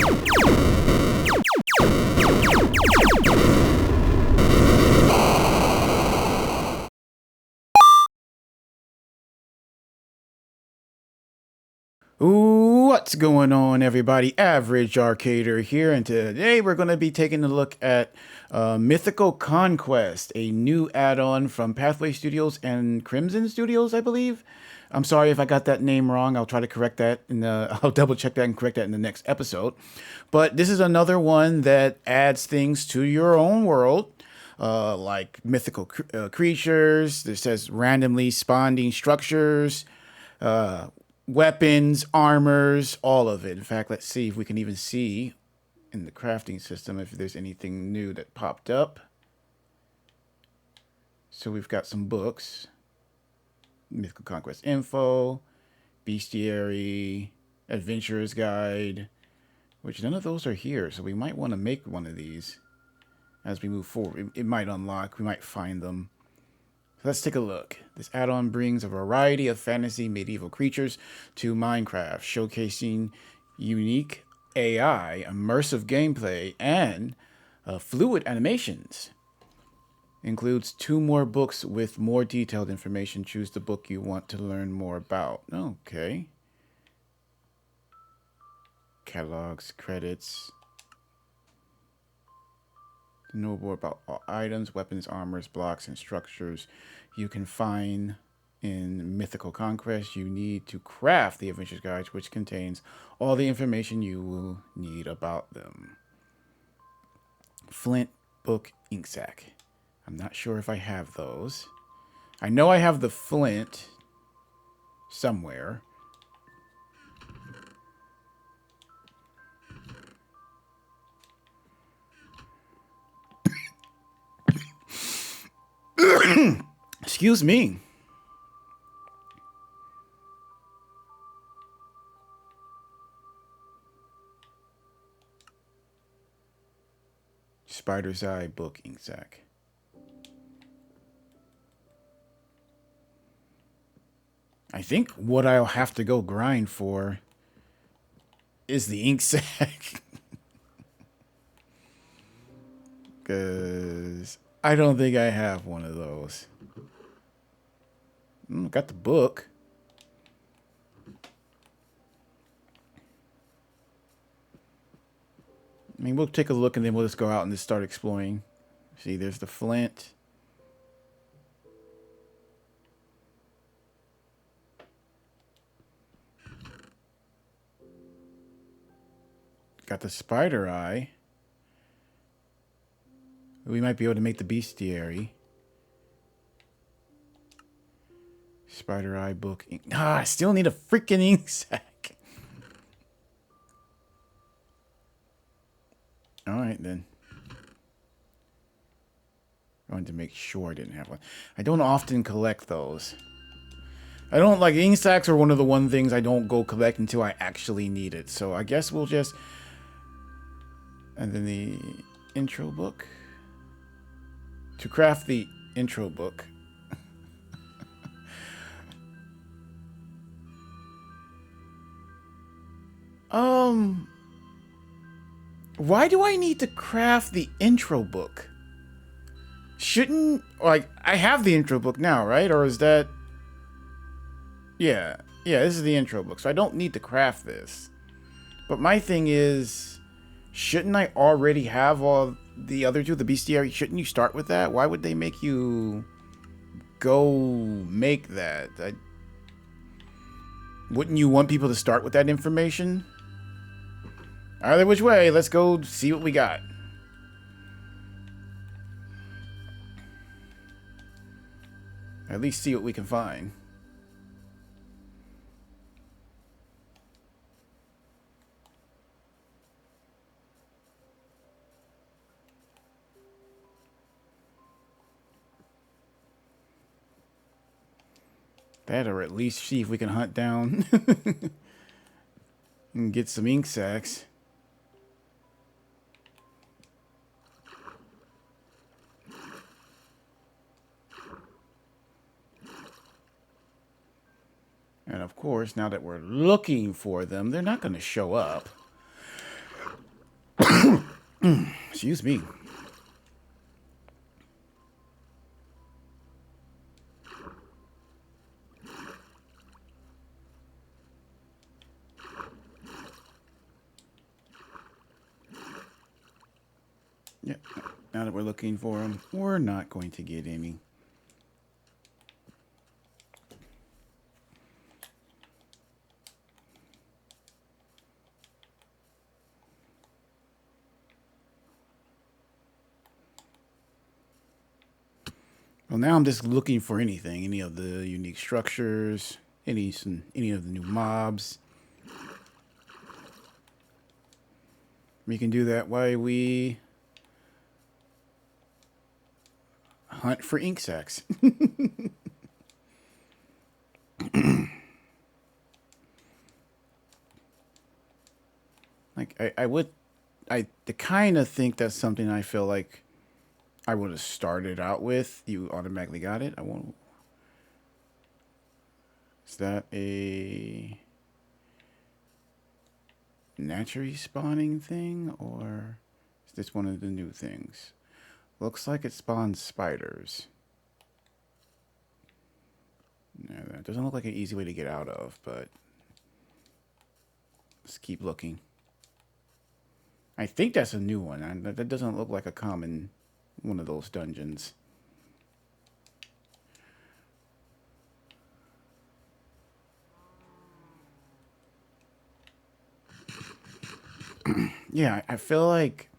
What's going on, everybody? Average Arcader here, and today we're going to be taking a look at Mythical Conquest, a new add-on from Pathway Studios and Crimson Studios, I believe. I'm sorry if I got that name wrong. I'll try to correct that, and I'll double check that and correct that in the next episode. But this is another one that adds things to your own world. Like mythical creatures. This says randomly spawning structures, weapons, armors, all of it. In fact, let's see if we can even see in the crafting system if there's anything new that popped up. So we've got some books. Mythical Conquest info, bestiary, adventurer's guide, which none of those are here. So we might want to make one of these as we move forward. It might unlock. We might find them. Let's take a look. This add-on brings a variety of fantasy medieval creatures to Minecraft, showcasing unique AI, immersive gameplay, and fluid animations. Includes 2 more books with more detailed information. Choose the book you want to learn more about. Okay. Catalogs, credits. To know more about all items, weapons, armors, blocks, and structures you can find in Mythical Conquest, you need to craft the Adventurer's Guide, which contains all the information you will need about them. Flint, book, ink sac. I'm not sure if I have those. I know I have the flint somewhere. Excuse me. Spider's Eye book ink sac. I think what I'll have to go grind for is the ink sac. Because I don't think I have one of those. Got the book. I mean, we'll take a look and then we'll just go out and just start exploring. See, there's the flint. Got the spider eye. We might be able to make the bestiary. Spider eye book. I still need a freaking ink sac. All right, then. I wanted to make sure I didn't have one. I don't often collect those. I don't like ink sacs are one of the things I don't go collect until I actually need it. So I guess we'll just. And then the intro book. To craft the intro book. Why do I need to craft the intro book? Shouldn't, like, I have the intro book now, right? Or is that... Yeah, this is the intro book, so I don't need to craft this. But my thing is, shouldn't I already have all the other 2, the bestiary? Shouldn't you start with that? Why would they make you go make that? Wouldn't you want people to start with that information? Either which way, let's go see what we got. At least see what we can find. That, or at least see if we can hunt down and get some ink sacs. And of course, now that we're looking for them, they're not going to show up. Excuse me. Yeah. Now that we're looking for them, we're not going to get any. Well, now I'm just looking for anything, any of the unique structures, any of the new mobs. We can do that while we hunt for ink sacs. Like I kind of think that's something I feel like I would have started out with. You automatically got it. I won't. Is that a naturally spawning thing, or is this one of the new things? Looks like it spawns spiders. No, that doesn't look like an easy way to get out of, but let's keep looking. I think that's a new one. That doesn't look like a common one of those dungeons. Yeah, I feel like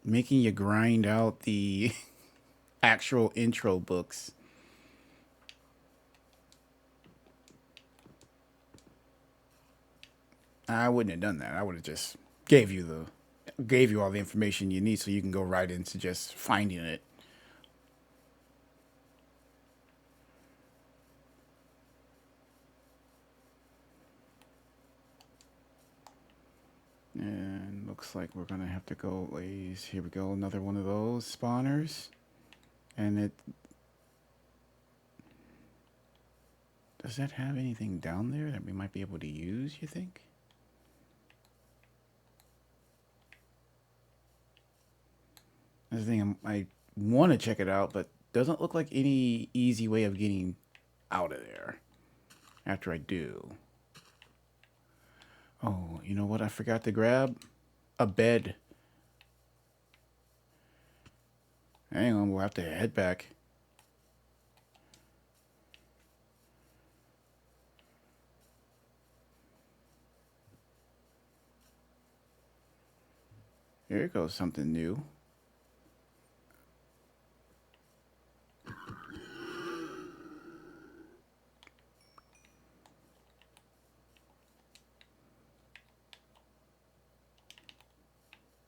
making you grind out the actual intro books. I wouldn't have done that. I would have just gave you all the information you need so you can go right into just finding it. And looks like we're gonna have to go ways. Here we go, another one of those spawners. And it does that have anything down there that we might be able to use, you think? That's the thing, I want to check it out, but doesn't look like any easy way of getting out of there after I do. Oh, you know what I forgot to grab? A bed. Hang on, we'll have to head back. Here goes something new.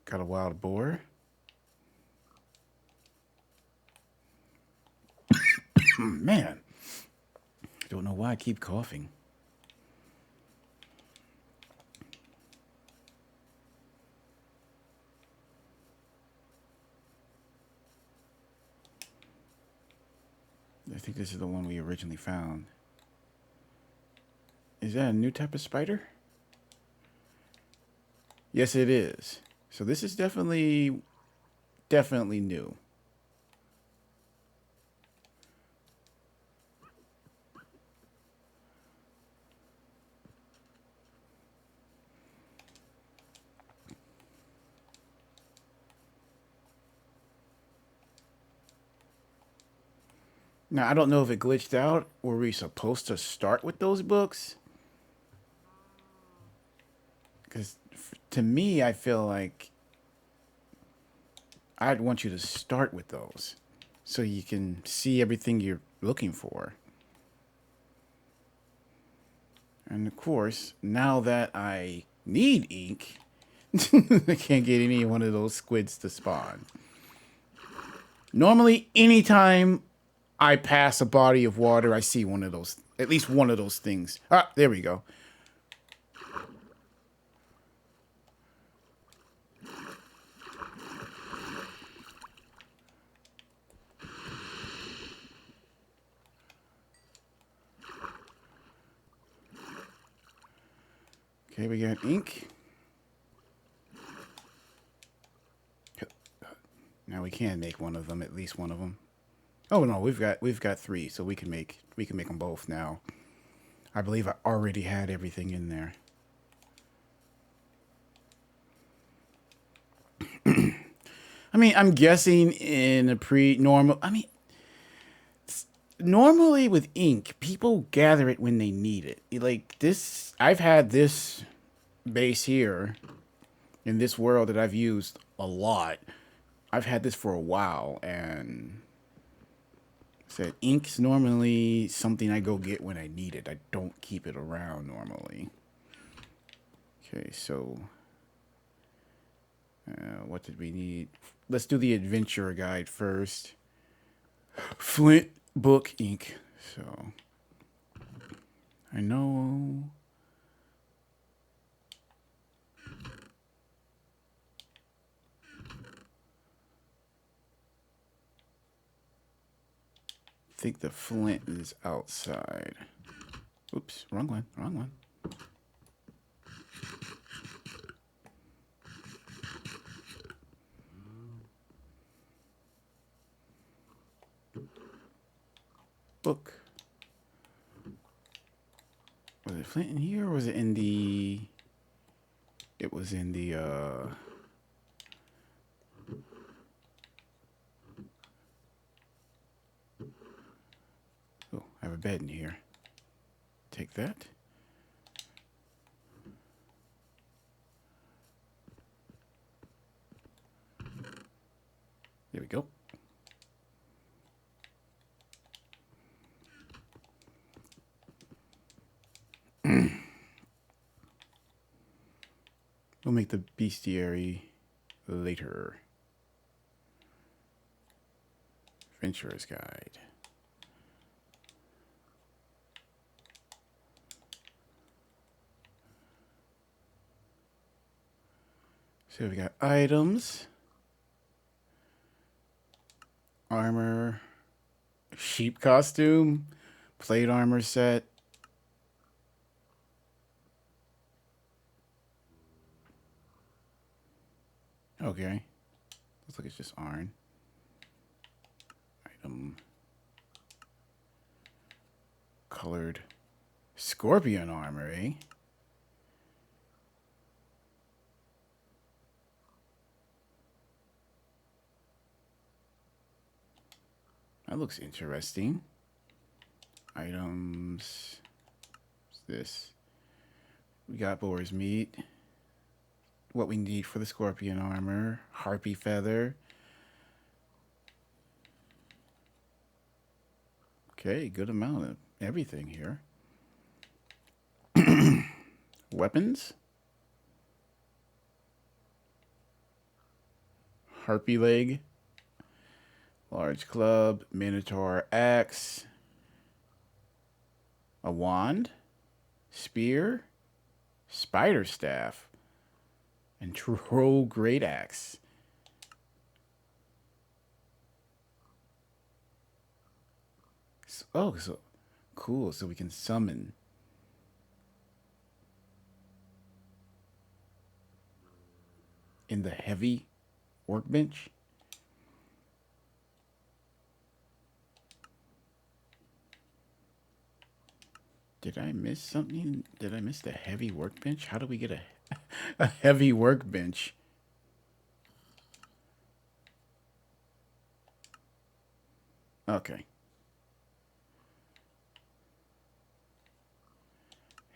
Got a wild boar. Man, I don't know why I keep coughing. I think this is the one we originally found. Is that a new type of spider? Yes, it is. So this is definitely new. Now, I don't know if it glitched out. Were we supposed to start with those books? Because to me, I feel like I'd want you to start with those so you can see everything you're looking for. And of course, now that I need ink, I can't get any one of those squids to spawn. Normally, anytime I pass a body of water, I see one of those, at least one of those things. Ah, there we go. Okay, we got ink. Now we can make one of them, at least one of them. Oh no, we've got three, so we can make them both now. I believe I already had everything in there. I mean, I'm guessing in a pre-normal. I mean, normally with ink, people gather it when they need it. Like this, I've had this base here in this world that I've used a lot. I've had this for a while, and said ink's normally something I go get when I need it. I don't keep it around normally. Okay, so what did we need? Let's do the adventure guide first. Flint book ink. So I know. I think the flint is outside. Oops, wrong one, wrong one. Book. Was it flint in here or was it in the... It was in the, Oh, I have a bed in here. Take that. There we go. We'll make the bestiary later. Adventurer's Guide. So we got items, armor, sheep costume, plate armor set. Okay. Looks like it's just iron. Item. Colored scorpion armor, eh? That looks interesting. Items. What's this? We got boar's meat. What we need for the scorpion armor. Harpy feather. Okay, good amount of everything here. Weapons. Harpy leg. Large club. Minotaur axe. A wand. Spear. Spider staff. And troll great axe. Oh, so cool. So we can summon. In the heavy workbench. Did I miss something? Did I miss the heavy workbench? How do we get a heavy workbench? Okay.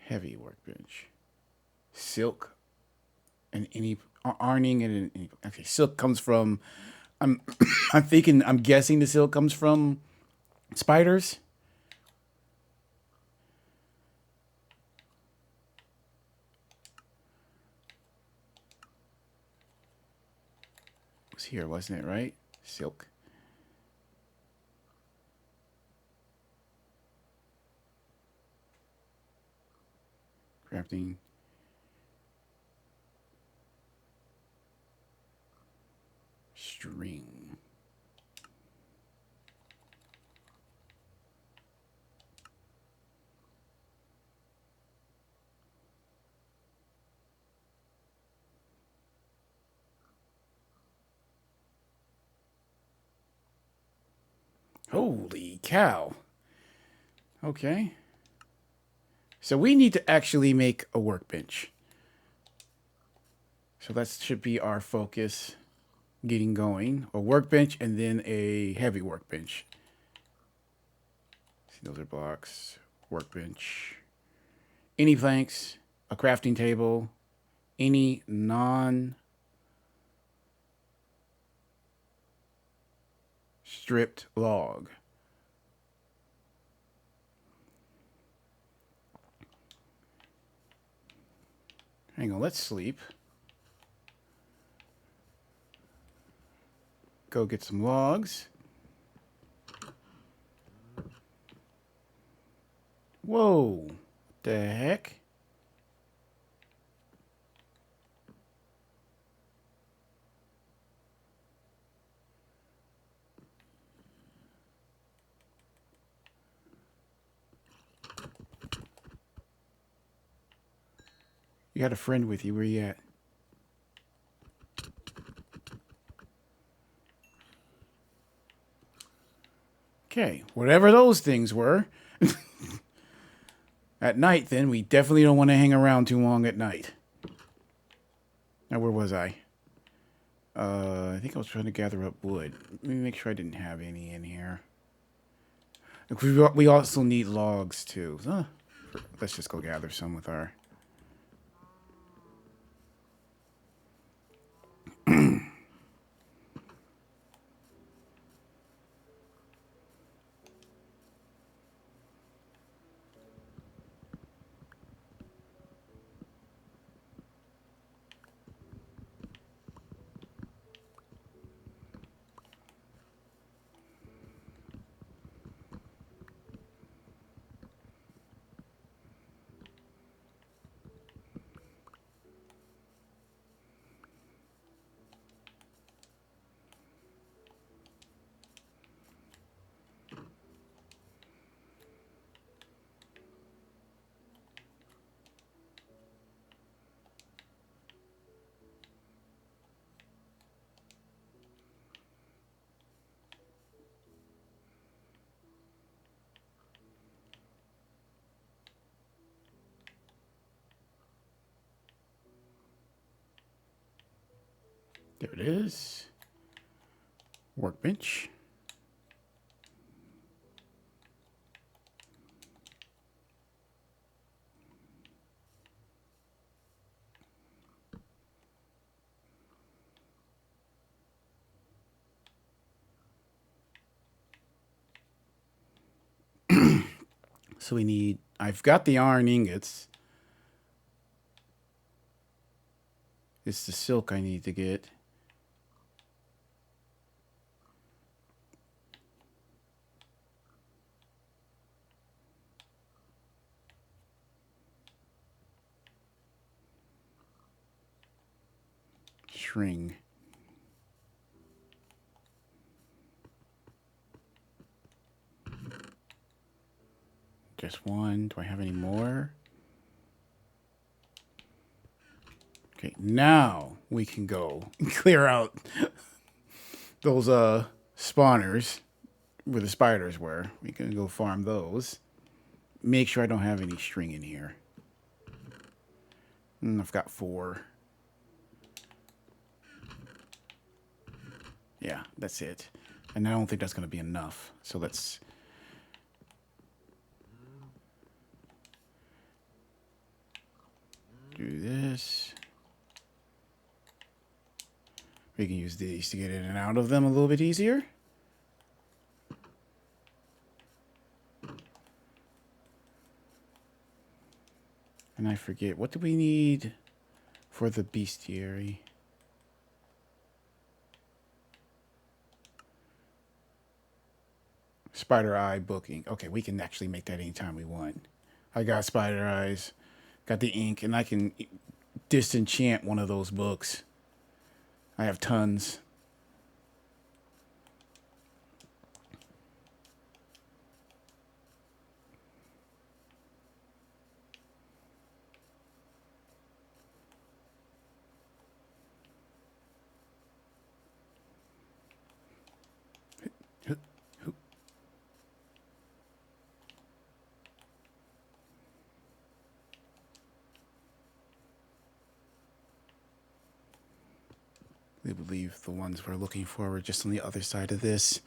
Heavy workbench. Silk and any ironing and any, okay, silk comes from I'm I'm guessing the silk comes from spiders. It was here, wasn't it, right? Silk. Crafting. String. Holy cow. Okay. So we need to actually make a workbench. So that should be our focus getting going. A workbench and then a heavy workbench. See, those are blocks. Workbench. Any planks, a crafting table, any non-stripped log. Hang on, let's sleep. Go get some logs. Whoa. What the heck? You had a friend with you. Where you at? Okay, whatever those things were. At night, then, we definitely don't want to hang around too long at night. Now, where was I? I think I was trying to gather up wood. Let me make sure I didn't have any in here. We also need logs, too. Let's just go gather some with our... There it is. Workbench. So we need... I've got the iron ingots. It's the silk I need to get. String. Just one. Do I have any more? Okay, now we can go clear out those spawners where the spiders were. We can go farm those. Make sure I don't have any string in here. I've got 4. Yeah, that's it. And I don't think that's going to be enough. So let's... do this. We can use these to get in and out of them a little bit easier. And I forget, what do we need for the bestiary? Spider eye booking. Okay, we can actually make that anytime we want. I got spider eyes, got the ink, and I can disenchant one of those books. I have tons. do believe the ones we're looking for were just on the other side of this.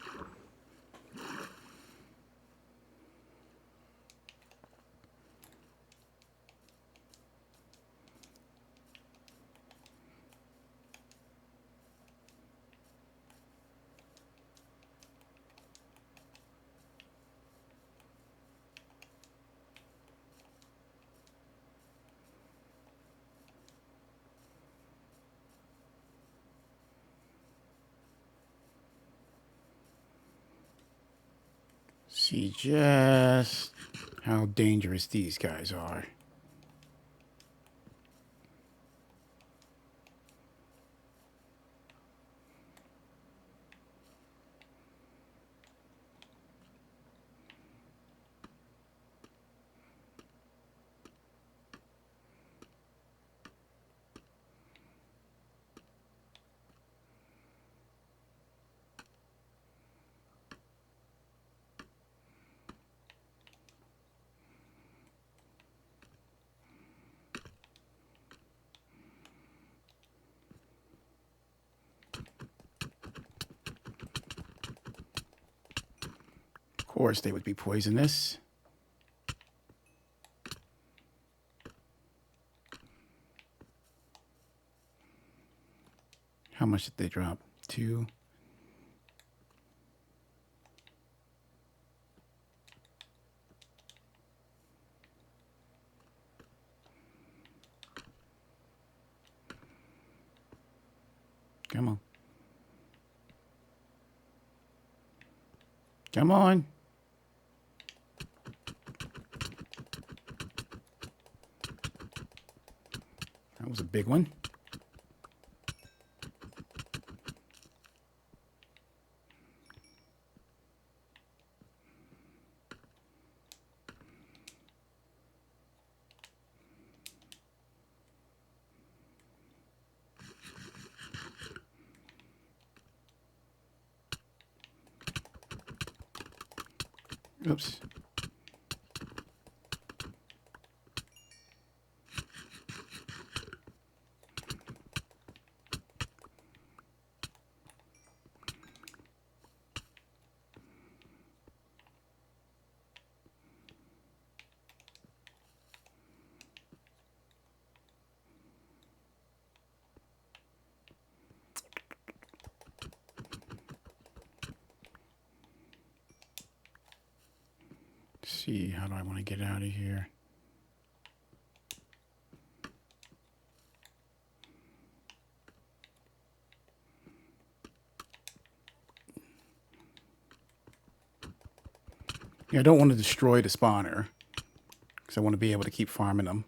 See just how dangerous these guys are. Of course, they would be poisonous. How much did they drop? 2. Come on. Come on. That was a big one. Oops. See, how do I want to get out of here? Yeah, I don't want to destroy the spawner because I want to be able to keep farming them.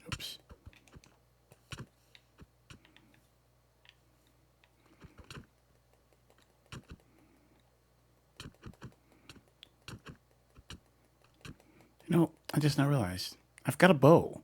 Oops. You know, I just now realized I've got a bow.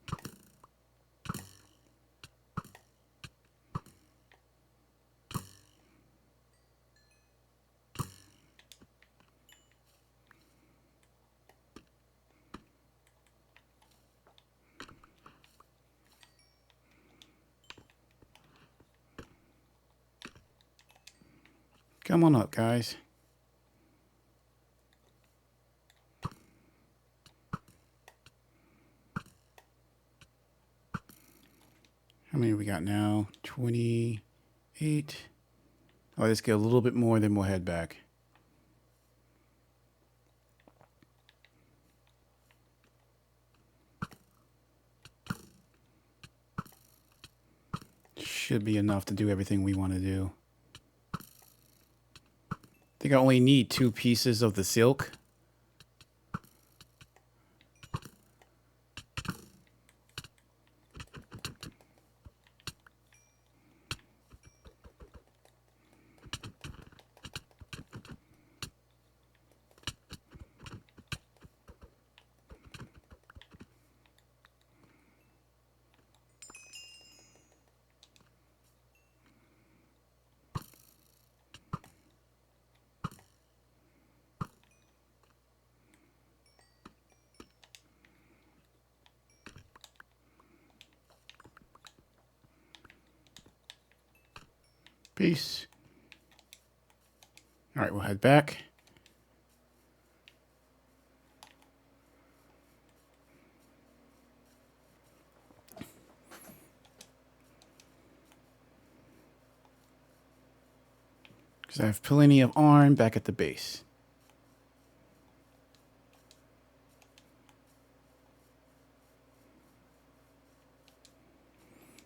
Come on up, guys. How many we got now? 28. Oh, let's get a little bit more, then we'll head back. Should be enough to do everything we want to do. I think I only need 2 pieces of the silk. Peace. All right, we'll head back. Because I have plenty of iron back at the base.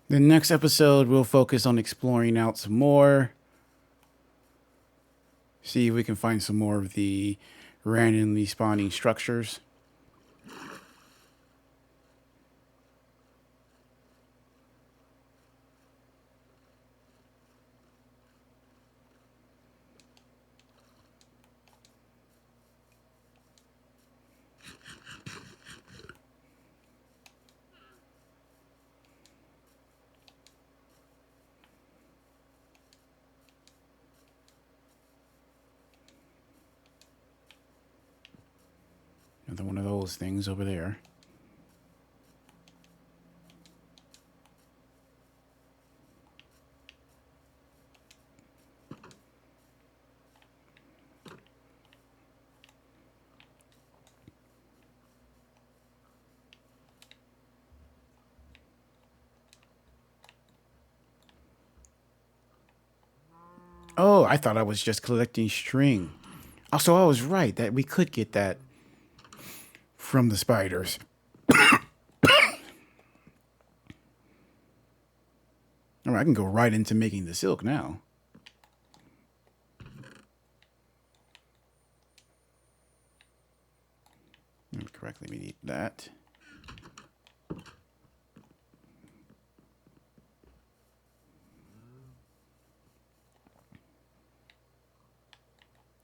The next episode, we'll focus on exploring out some more. See if we can find some more of the randomly spawning structures. Another one of those things over there. Oh, I thought I was just collecting string. Also, I was right that we could get that from the spiders. All right, I can go right into making the silk now. Correctly, we need that.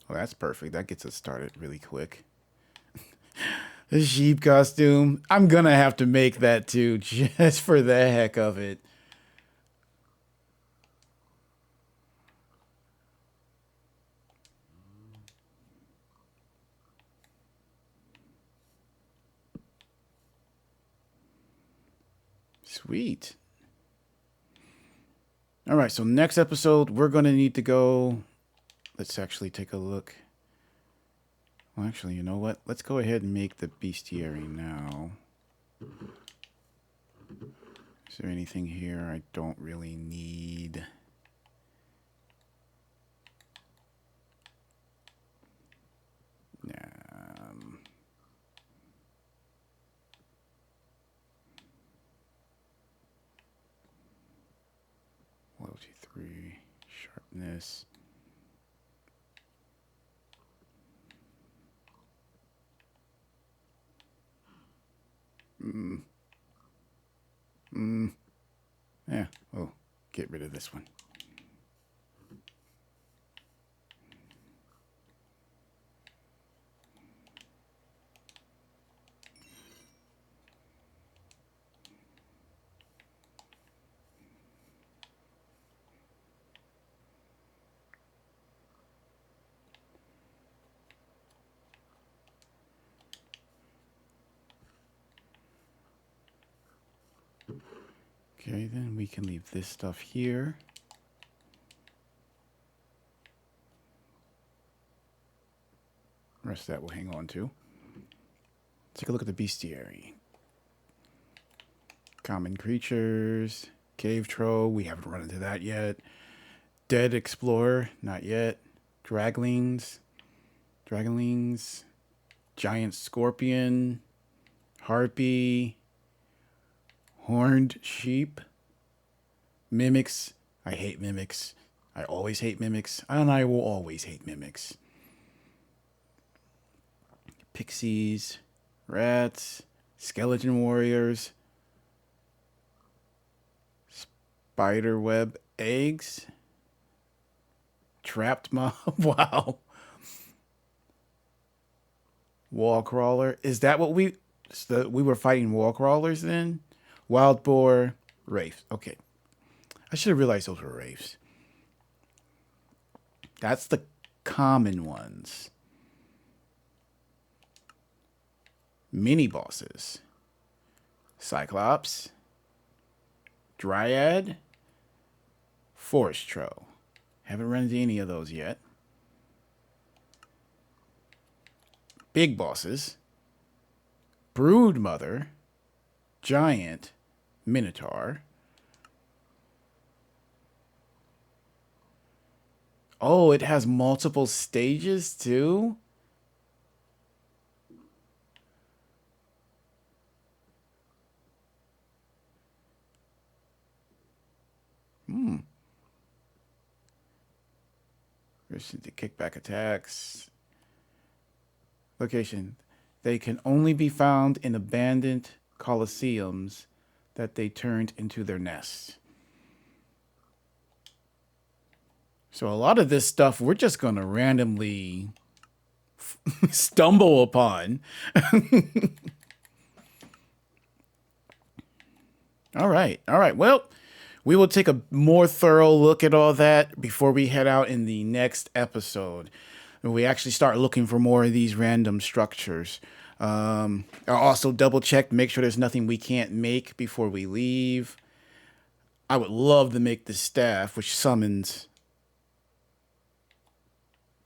Oh, that's perfect. That gets us started really quick. The sheep costume. I'm gonna have to make that too, just for the heck of it. Sweet. All right, so next episode, we're gonna need to go. Let's actually take a look. Well, actually, you know what? Let's go ahead and make the bestiary now. Is there anything here I don't really need? Loyalty 3, sharpness. Yeah, we'll get rid of this one. Okay, then we can leave this stuff here. The rest of that we'll hang on to. Take a look at the bestiary. Common creatures. Cave troll. We haven't run into that yet. Dead explorer. Not yet. Draglings. Dragonlings. Giant scorpion. Harpy. Horned sheep. Mimics. I hate mimics. I always hate mimics. And I will always hate mimics. Pixies. Rats. Skeleton warriors. Spiderweb eggs. Trapped mob. Wow. Wall crawler. Is that what we were fighting wall crawlers then? Wild boar, wraiths. Okay. I should have realized those were wraiths. That's the common ones. Mini bosses. Cyclops. Dryad. Forest troll. Haven't run into any of those yet. Big bosses. Brood Mother. Giant. Minotaur. Oh, it has multiple stages too? Hmm. Resistant to kickback attacks. Location. They can only be found in abandoned coliseums that they turned into their nests. So a lot of this stuff we're just going to randomly stumble upon. All right. All right. Well, we will take a more thorough look at all that before we head out in the next episode. And we actually start looking for more of these random structures. I'll also double check, make sure there's nothing we can't make before we leave. I would love to make the staff, which summons.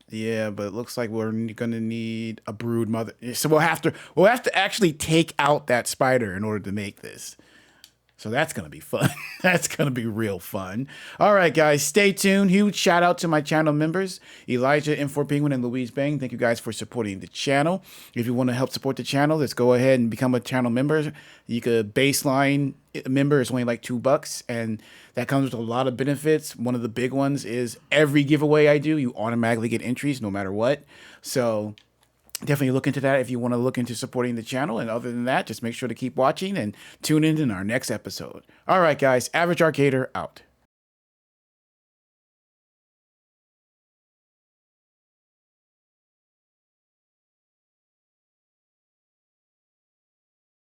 Yeah, but it looks like we're gonna need a brood mother. So we'll have to actually take out that spider in order to make this. So that's going to be fun. That's going to be real fun. All right, guys, stay tuned. Huge shout out to my channel members, Elijah, M4 Penguin, and Louise Bang. Thank you guys for supporting the channel. If you want to help support the channel, let's go ahead and become a channel member. You could baseline member is only like $2, and that comes with a lot of benefits. One of the big ones is every giveaway I do, you automatically get entries no matter what. So definitely look into that if you want to look into supporting the channel. And other than that, just make sure to keep watching and tune in our next episode. All right, guys, Average Arcader out.